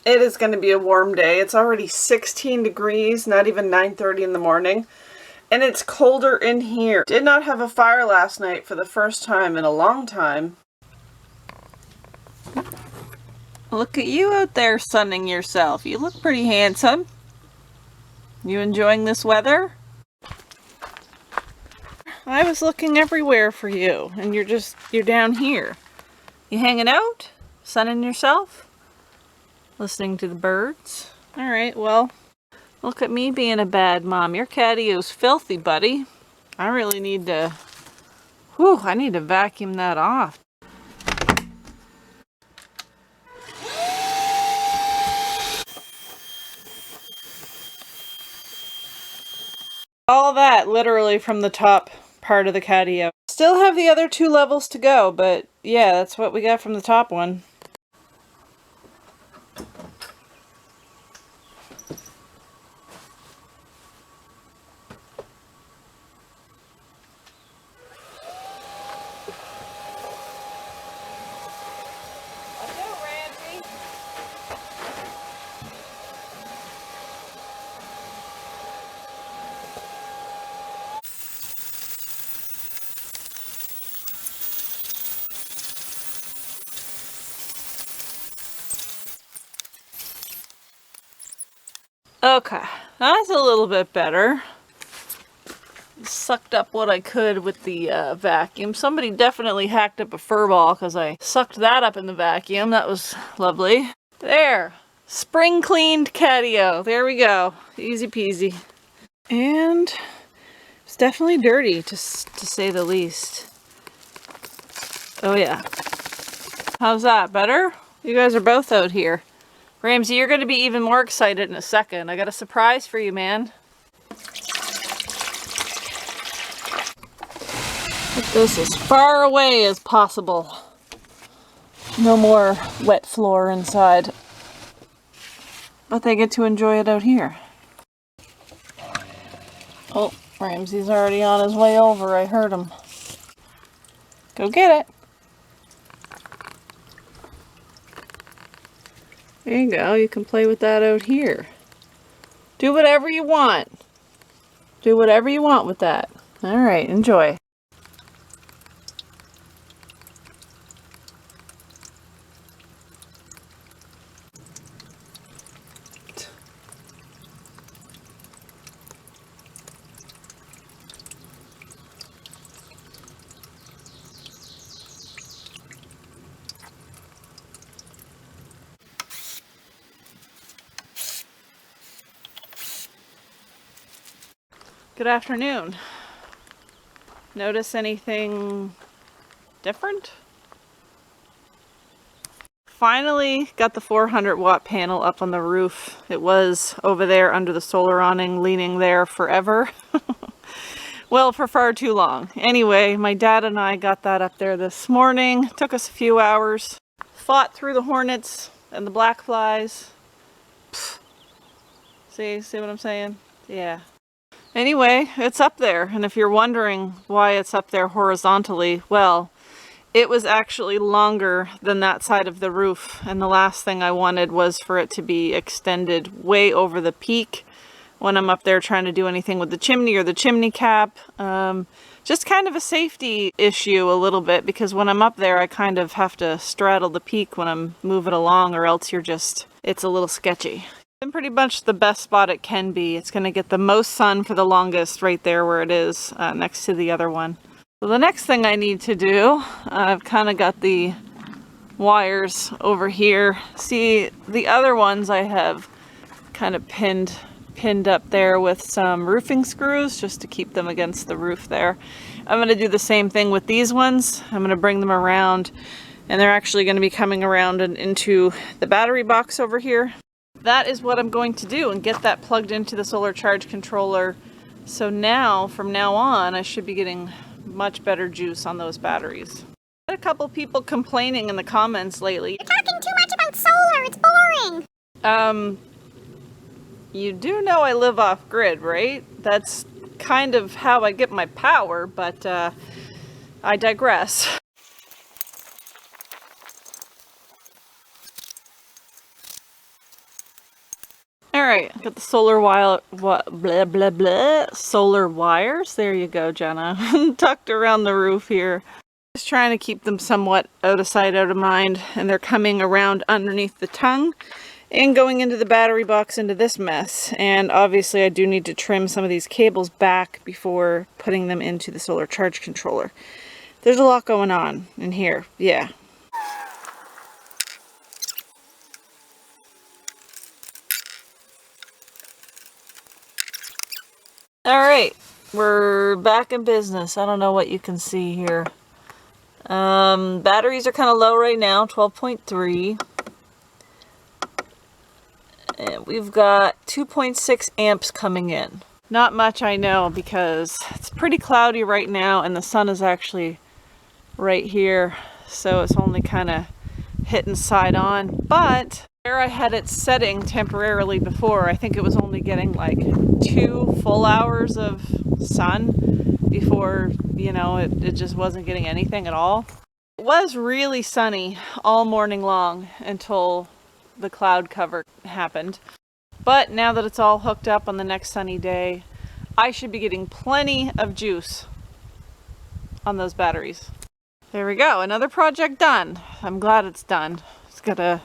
It is going to be a warm day. It's already 16 degrees, not even 9:30 in the morning. And it's colder in here. Did not have a fire last night for the first time in a long time. Look at you out there sunning yourself. You look pretty handsome. You enjoying this weather? I was looking everywhere for you, and you're down here. You hanging out? Sunning yourself? Listening to the birds? Alright, well, look at me being a bad mom. Your catio's filthy, buddy. I really need to... I need to vacuum that off. All that literally from the top part of the catio. Still have the other 2 levels to go, but yeah, that's what we got from the top one. Okay, that's a little bit better. Sucked up what I could with the vacuum. Somebody definitely hacked up a fur ball because I sucked that up in the vacuum. That was lovely. There, spring cleaned catio. There we go. Easy peasy. And it's definitely dirty, to say the least. Oh yeah. How's that? Better? You guys are both out here. Ramsey, you're going to be even more excited in a second. I got a surprise for you, man. Put this as far away as possible. No more wet floor inside. But they get to enjoy it out here. Oh, Ramsey's already on his way over. I heard him. Go get it. There you go, you can play with that out here. Do whatever you want. Do whatever you want with that. Alright, enjoy. Good afternoon. Notice anything different? Finally got the 400-watt panel up on the roof. It was over there under the solar awning, leaning there forever. Well, for far too long. Anyway, my dad and I got that up there this morning. Took us a few hours. Fought through the hornets and the black flies. Pfft. See what I'm saying? Yeah. Anyway, it's up there, and if you're wondering why it's up there horizontally, well, it was actually longer than that side of the roof, and the last thing I wanted was for it to be extended way over the peak when I'm up there trying to do anything with the chimney or the chimney cap. Just kind of a safety issue a little bit, because when I'm up there I kind of have to straddle the peak when I'm moving along, or else it's a little sketchy. Been pretty much the best spot it can be. It's going to get the most sun for the longest right there where it is next to the other one. So the next thing I need to do, I've kind of got the wires over here. See, the other ones I have kind of pinned up there with some roofing screws just to keep them against the roof there. I'm going to do the same thing with these ones. I'm going to bring them around, and they're actually going to be coming around and into the battery box over here. That is what I'm going to do, and get that plugged into the solar charge controller. So now, from now on, I should be getting much better juice on those batteries. I had a couple people complaining in the comments lately. You're talking too much about solar, it's boring. You do know I live off grid, right? That's kind of how I get my power, but I digress. Alright, got the solar wire, solar wires, there you go, Jenna, tucked around the roof here. Just trying to keep them somewhat out of sight, out of mind, and they're coming around underneath the tongue and going into the battery box into this mess. And obviously I do need to trim some of these cables back before putting them into the solar charge controller. There's a lot going on in here, yeah. Alright, we're back in business. I don't know what you can see here. Batteries are kind of low right now, 12.3. And we've got 2.6 amps coming in. Not much, I know, because it's pretty cloudy right now and the sun is actually right here. So it's only kind of hitting side on. But where I had it setting temporarily before, I think it was only getting like 2 full hours of sun before, you know, it just wasn't getting anything at all. It was really sunny all morning long until the cloud cover happened. But now that it's all hooked up on the next sunny day, I should be getting plenty of juice on those batteries. There we go, another project done. I'm glad it's done. Just gotta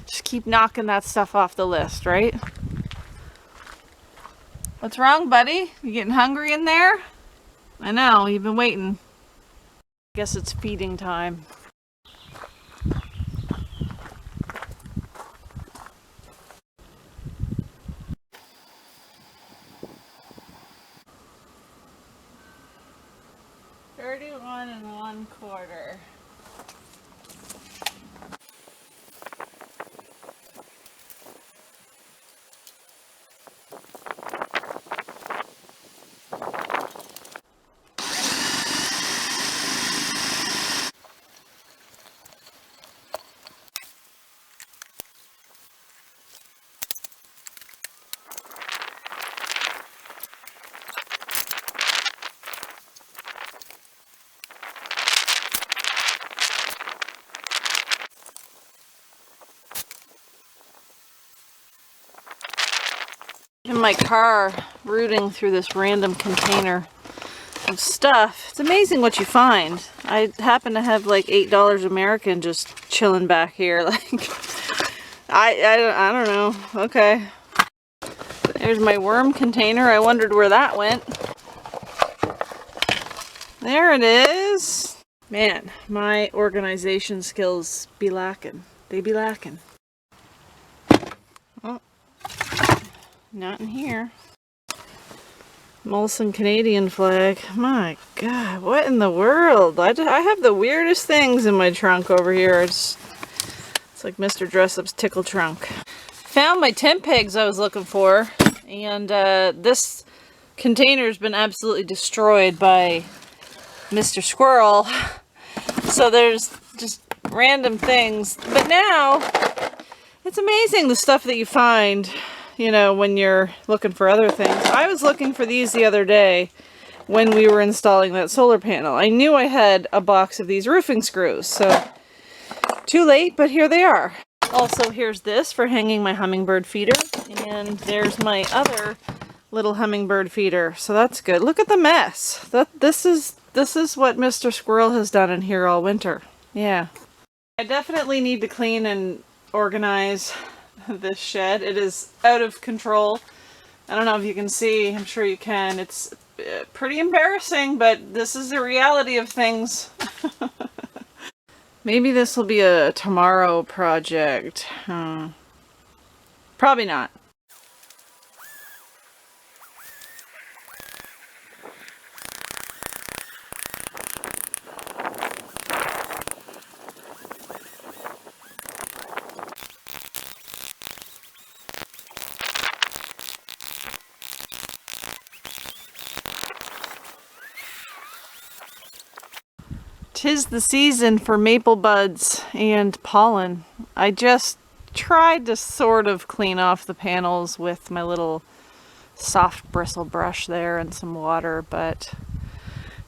just keep knocking that stuff off the list, right? What's wrong, buddy? You getting hungry in there? I know, you've been waiting. Guess it's feeding time. $31 1/4. In my car, rooting through this random container of stuff. It's amazing what you find. I happen to have like $8 American just chilling back here. Like, I don't know. Okay. There's my worm container. I wondered where that went. There it is. Man, my organization skills be lacking. They be lacking. Oh. Not in here. Molson Canadian flag. My God, what in the world? I have the weirdest things in my trunk over here. It's like Mr. Dressup's tickle trunk. Found my tent pegs I was looking for, and this container's been absolutely destroyed by Mr. Squirrel. So there's just random things. But now, it's amazing the stuff that you find, you know, when you're looking for other things. I was looking for these the other day when we were installing that solar panel. I knew I had a box of these roofing screws, so too late, but here they are. Also, here's this for hanging my hummingbird feeder, and there's my other little hummingbird feeder, so that's good. Look at the mess. This is what Mr. Squirrel has done in here all winter. Yeah. I definitely need to clean and organize this shed. It is out of control. I don't know if you can see. I'm sure you can. It's pretty embarrassing, but this is the reality of things. Maybe this will be a tomorrow project. Probably not. Tis the season for maple buds and pollen. I just tried to sort of clean off the panels with my little soft bristle brush there and some water, but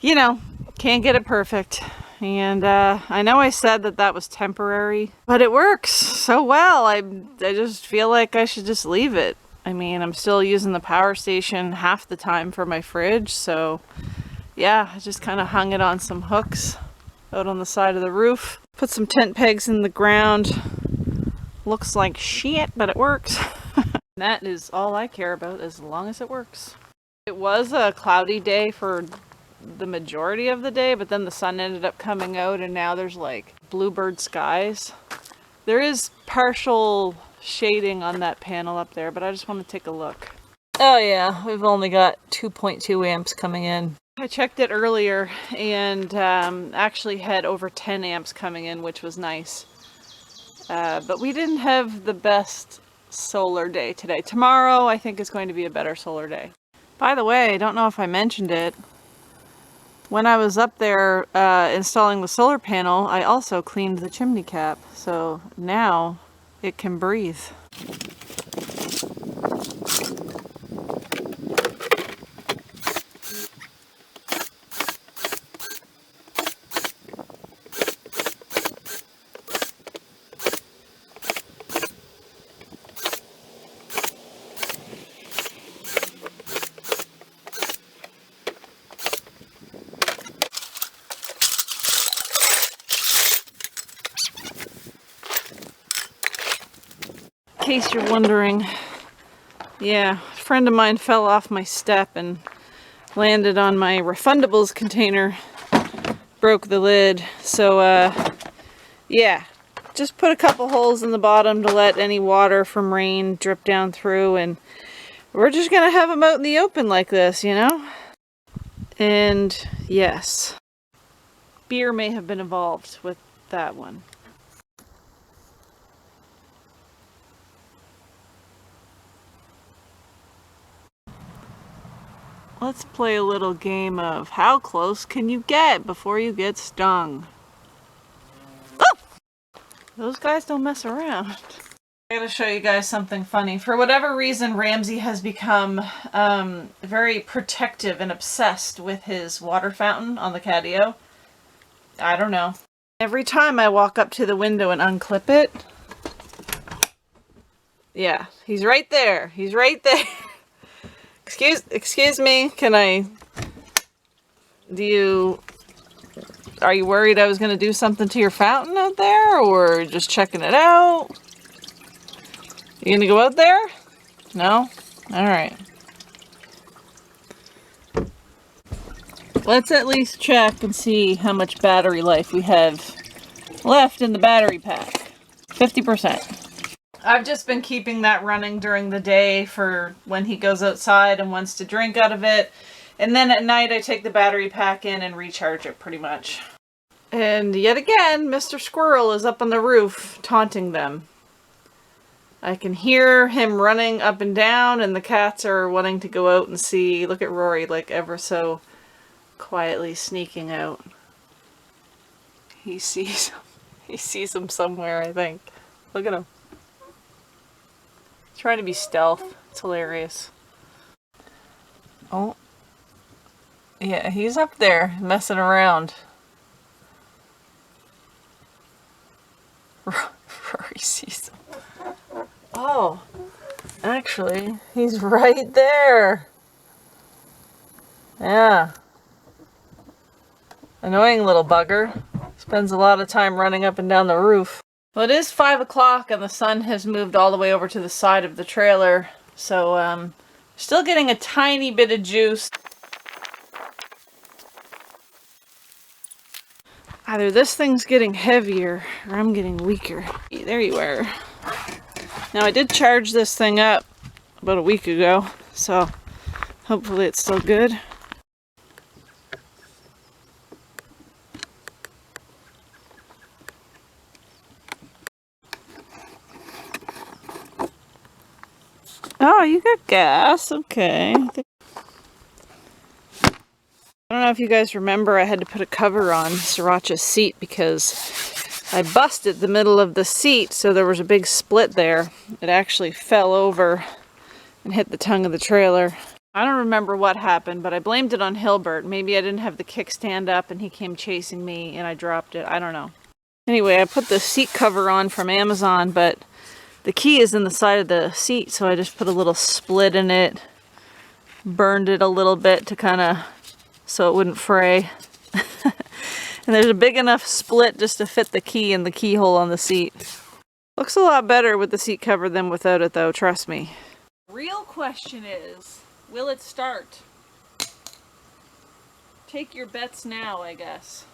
you know, can't get it perfect. And I know I said that was temporary, but it works so well. I just feel like I should just leave it. I mean, I'm still using the power station half the time for my fridge, so yeah, I just kind of hung it on some hooks out on the side of the roof. Put some tent pegs in the ground. Looks like shit, but it works. That is all I care about, as long as it works. It was a cloudy day for the majority of the day, but then the sun ended up coming out and now there's like bluebird skies. There is partial shading on that panel up there, but I just want to take a look. Oh yeah, we've only got 2.2 amps coming in. I checked it earlier and actually had over 10 amps coming in, which was nice. But we didn't have the best solar day today. Tomorrow I think is going to be a better solar day. By the way, I don't know if I mentioned it. When I was up there installing the solar panel, I also cleaned the chimney cap. So now it can breathe. In case you're wondering, yeah, a friend of mine fell off my step and landed on my refundables container, broke the lid. So yeah, just put a couple holes in the bottom to let any water from rain drip down through, and we're just gonna have them out in the open like this, you know? And yes, beer may have been involved with that one. Let's play a little game of how close can you get before you get stung. Oh! Those guys don't mess around. I gotta show you guys something funny. For whatever reason, Ramsey has become very protective and obsessed with his water fountain on the catio. I don't know. Every time I walk up to the window and unclip it, yeah, he's right there. He's right there. Excuse me, are you worried I was going to do something to your fountain out there, or just checking it out? You going to go out there? No? Alright. Let's at least check and see how much battery life we have left in the battery pack. 50%. I've just been keeping that running during the day for when he goes outside and wants to drink out of it. And then at night I take the battery pack in and recharge it pretty much. And yet again, Mr. Squirrel is up on the roof taunting them. I can hear him running up and down, and the cats are wanting to go out and see. Look at Rory, like ever so quietly sneaking out. He sees him somewhere, I think. Look at him. Trying to be stealth. It's hilarious. Oh. Yeah, he's up there messing around. Rory sees him. Oh. Actually, he's right there. Yeah. Annoying little bugger. Spends a lot of time running up and down the roof. Well, it is 5 o'clock and the sun has moved all the way over to the side of the trailer, so still getting a tiny bit of juice. Either this thing's getting heavier or I'm getting weaker. There you are. Now I did charge this thing up about a week ago, so hopefully it's still good. Oh, you got gas. Okay. I don't know if you guys remember, I had to put a cover on Sriracha's seat because I busted the middle of the seat, so there was a big split there. It actually fell over and hit the tongue of the trailer. I don't remember what happened, but I blamed it on Hilbert. Maybe I didn't have the kickstand up and he came chasing me and I dropped it. I don't know. Anyway, I put the seat cover on from Amazon, but The key is in the side of the seat, so I just put a little split in it, burned it a little bit to kind of, so it wouldn't fray. And there's a big enough split just to fit the key in the keyhole on the seat. Looks a lot better with the seat cover than without it though, trust me. Real question is, will it start? Take your bets now, I guess.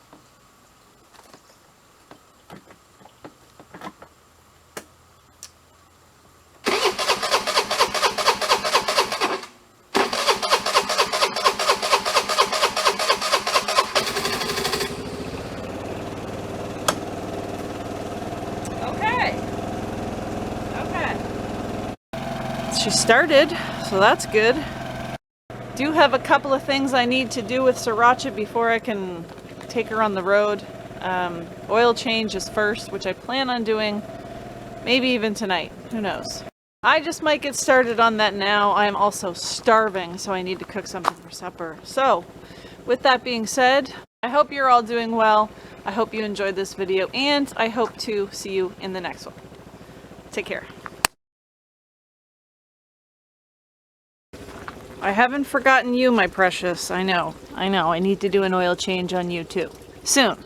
She started, so that's good. Do have a couple of things I need to do with Sriracha before I can take her on the road. Oil change is first, which I plan on doing maybe even tonight. Who knows? I just might get started on that now. I am also starving, so I need to cook something for supper. So, with that being said, I hope you're all doing well. I hope you enjoyed this video, and I hope to see you in the next one. Take care. I haven't forgotten you, my precious. I know. I need to do an oil change on you too. Soon.